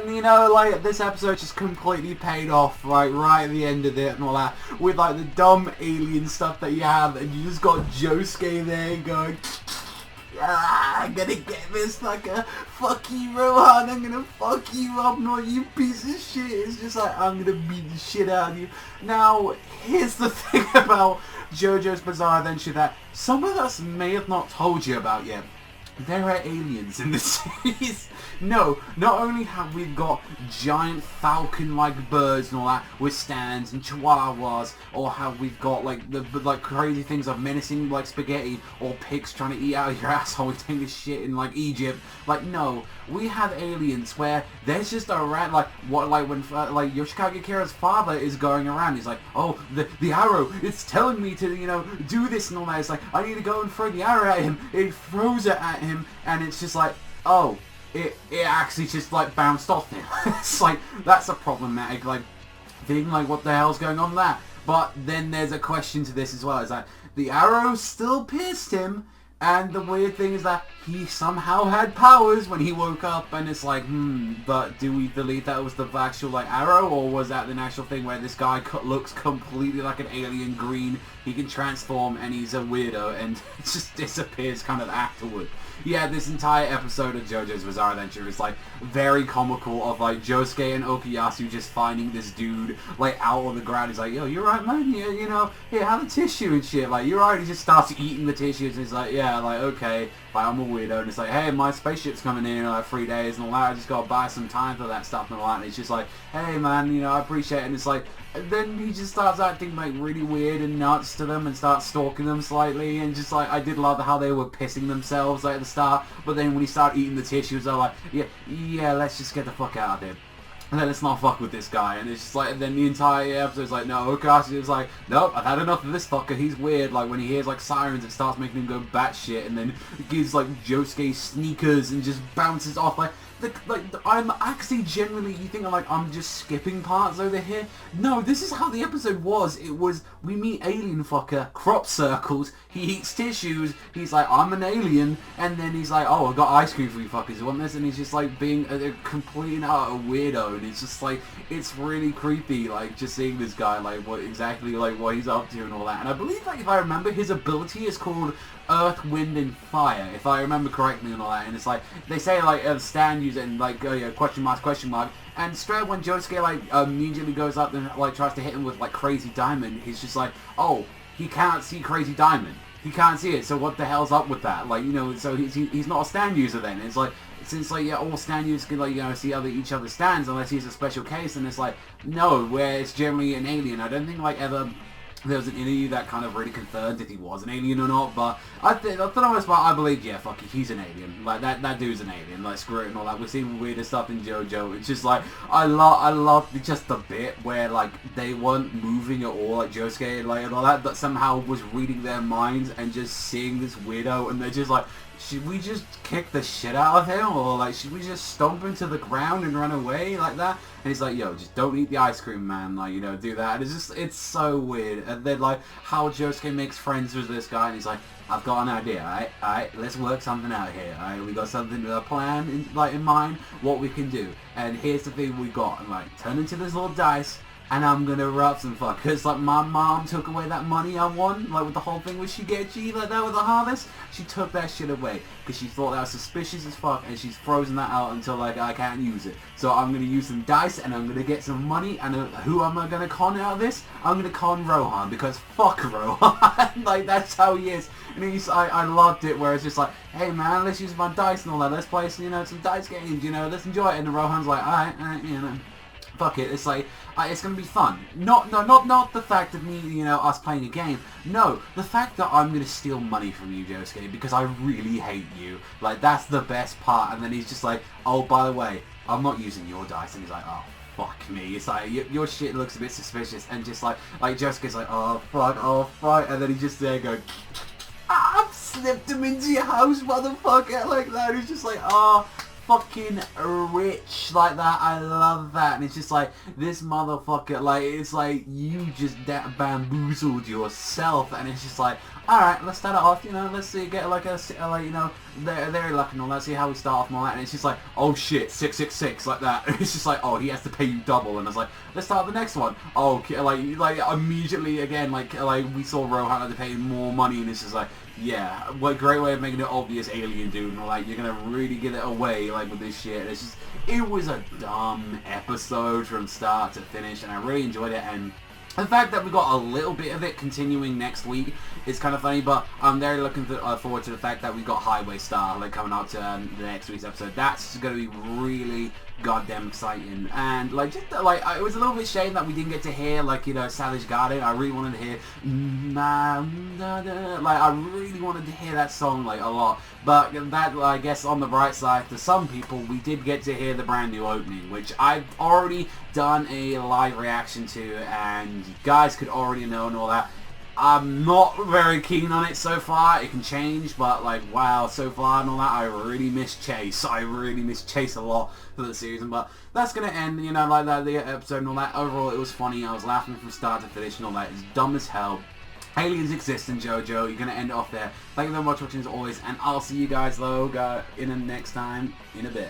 you know, like, this episode just completely paid off, right at the end of it and all that, with, like, the dumb alien stuff that you have, and you just got Josuke there going, I'm gonna get this fucker, fuck you, Rohan, I'm gonna fuck you up, not you piece of shit. It's just like, I'm gonna beat the shit out of you. Now, here's the thing about JoJo's Bizarre Adventure that some of us may have not told you about yet. There are aliens in this series. No, not only have we got giant falcon-like birds and all that with stands and chihuahuas, or have we got like the crazy things of menacing like spaghetti or pigs trying to eat out of your asshole and take a shit in like Egypt. Like, no, we have aliens where there's just a rat when Yoshikage Kira's father is going around. He's like, oh, the arrow, it's telling me to, you know, do this and all that. It's like, I need to go and throw the arrow at him. It throws it at him, and it's just like, oh, it actually just like bounced off him. It's like, that's a problematic like thing, like what the hell's going on there? But then there's a question to this as well. Is that the arrow still pierced him, and the weird thing is that he somehow had powers when he woke up, and it's like, but do we believe that was the actual like arrow, or was that the actual thing where this guy looks completely like an alien green, he can transform, and he's a weirdo, and just disappears kind of afterward? Yeah, this entire episode of JoJo's Bizarre Adventure is like very comical of like Josuke and Okuyasu just finding this dude like out on the ground. He's like, yo, you're right, man, yeah, you know, here, have a tissue and shit. Like, you're right. He just starts eating the tissues, and he's like, yeah, like, okay, like, I'm a weirdo. And it's like, hey, my spaceship's coming in like 3 days and all that. I just gotta buy some time for that stuff and all that. And it's just like, hey, man, you know, I appreciate it. And it's like, then he just starts acting like really weird and nuts to them and starts stalking them slightly, and just like, I did love how they were pissing themselves like at the start, but then when he started eating the tissues, they're like, yeah, let's just get the fuck out of here. And then let's not fuck with this guy. And it's just like, and then the entire episode's like, no, Okashi is like, nope, I've had enough of this fucker, he's weird. Like, when he hears like sirens, it starts making him go batshit, and then gives like Josuke sneakers and just bounces off. I'm actually genuinely, you think I'm just skipping parts over here? No, this is how the episode was. It was, we meet alien fucker, crop circles, he eats tissues, he's like, I'm an alien, and then he's like, oh, I got ice cream for you fuckers, you want this? And he's just like being a complete and utter weirdo, and it's just like, it's really creepy, like, just seeing this guy, like, what he's up to and all that. And I believe, like, if I remember, his ability is called Earth, Wind, and Fire, if I remember correctly and all that. And it's like, they say, like, Stan use it and, like, oh yeah, question mark, and straight when Josuke, like, immediately goes up and, like, tries to hit him with, like, Crazy Diamond, he's just like, oh, he can't see Crazy Diamond. He can't see it, so what the hell's up with that? Like, you know, so he's not a Stan user then. It's like, since, like, yeah, all Stan users can, like, you know, see each other's stands unless he's a special case, and it's like, no, where it's generally an alien. I don't think, like, ever there was an interview that kind of really confirmed if he was an alien or not, but I think, for the most part, I believe, yeah, fuck it, he's an alien. Like, that dude's an alien, like, screw it and all that. We're seeing weirder stuff in JoJo. It's just, like, I love just the bit where, like, they weren't moving at all, like, Josuke, like, and all that, but somehow was reading their minds and just seeing this weirdo, and they're just like, should we just kick the shit out of him, or like, should we just stomp him to the ground and run away like that? And he's like, yo, just don't eat the ice cream, man, like, you know, do that. And it's just, it's so weird. And then, like, how Josuke makes friends with this guy, and he's like, I've got an idea, alright, let's work something out here, alright, we got something, a plan in mind, what we can do. And here's the thing we got, and like, turn into this little dice, and I'm gonna rob some fuckers. Like, my mom took away that money I won, like with the whole thing with Shigechi, like that with the harvest. She took that shit away because she thought that was suspicious as fuck, and she's frozen that out until, like, I can't use it. So I'm gonna use some dice, and I'm gonna get some money, and who am I gonna con out of this? I'm gonna con Rohan, because fuck Rohan. Like, that's how he is. And I loved it, where it's just like, hey man, let's use my dice and all that, let's play some, you know, some dice games, you know, let's enjoy it. And Rohan's like, alright, you know, fuck it, it's like, it's gonna be fun. Not the fact of me, you know, us playing a game. No, the fact that I'm gonna steal money from you, Josuke, because I really hate you. Like, that's the best part. And then he's just like, oh, by the way, I'm not using your dice. And he's like, oh, fuck me. It's like, your shit looks a bit suspicious. And just like Josuke's like, oh, fuck. And then he's just there going, I've slipped him into your house, motherfucker, like that. He's just like, oh, fucking rich, like that. I love that. And it's just like, this motherfucker, like, it's like, you just bamboozled yourself. And it's just like, alright, let's start it off, you know, let's see, get like a, like, you know, they're luck and all that, see how we start off and all that, and it's just like, oh shit, 666, like that. It's just like, oh, he has to pay you double, and I was like, let's start the next one. Oh, like immediately again, like we saw Rohan had to pay more money, and it's just like, yeah, what a great way of making it obvious, alien dude, and like, you're gonna really get it away, like, with this shit. It's just, it was a dumb episode from start to finish, and I really enjoyed it, and the fact that we got a little bit of it continuing next week is kind of funny, but I'm very looking forward to the fact that we got Highway Star like coming out to the next week's episode. That's going to be really goddamn exciting, and like just like it was a little bit shame that we didn't get to hear like, you know, Savage Garden. I really wanted to hear like I really wanted to hear that song like a lot, but that, I guess on the bright side to some people, we did get to hear the brand new opening, which I've already done a live reaction to, and you guys could already know and all that. I'm not very keen on it so far. It can change, but like, wow, so far and all that, I really miss Chase. I really miss Chase a lot for the season, but that's gonna end, you know, like that, the episode and all that. Overall, it was funny. I was laughing from start to finish and all that. It's dumb as hell. Aliens exist in JoJo. You're gonna end it off there. Thank you very much for watching as always, and I'll see you guys though in the next time in a bit.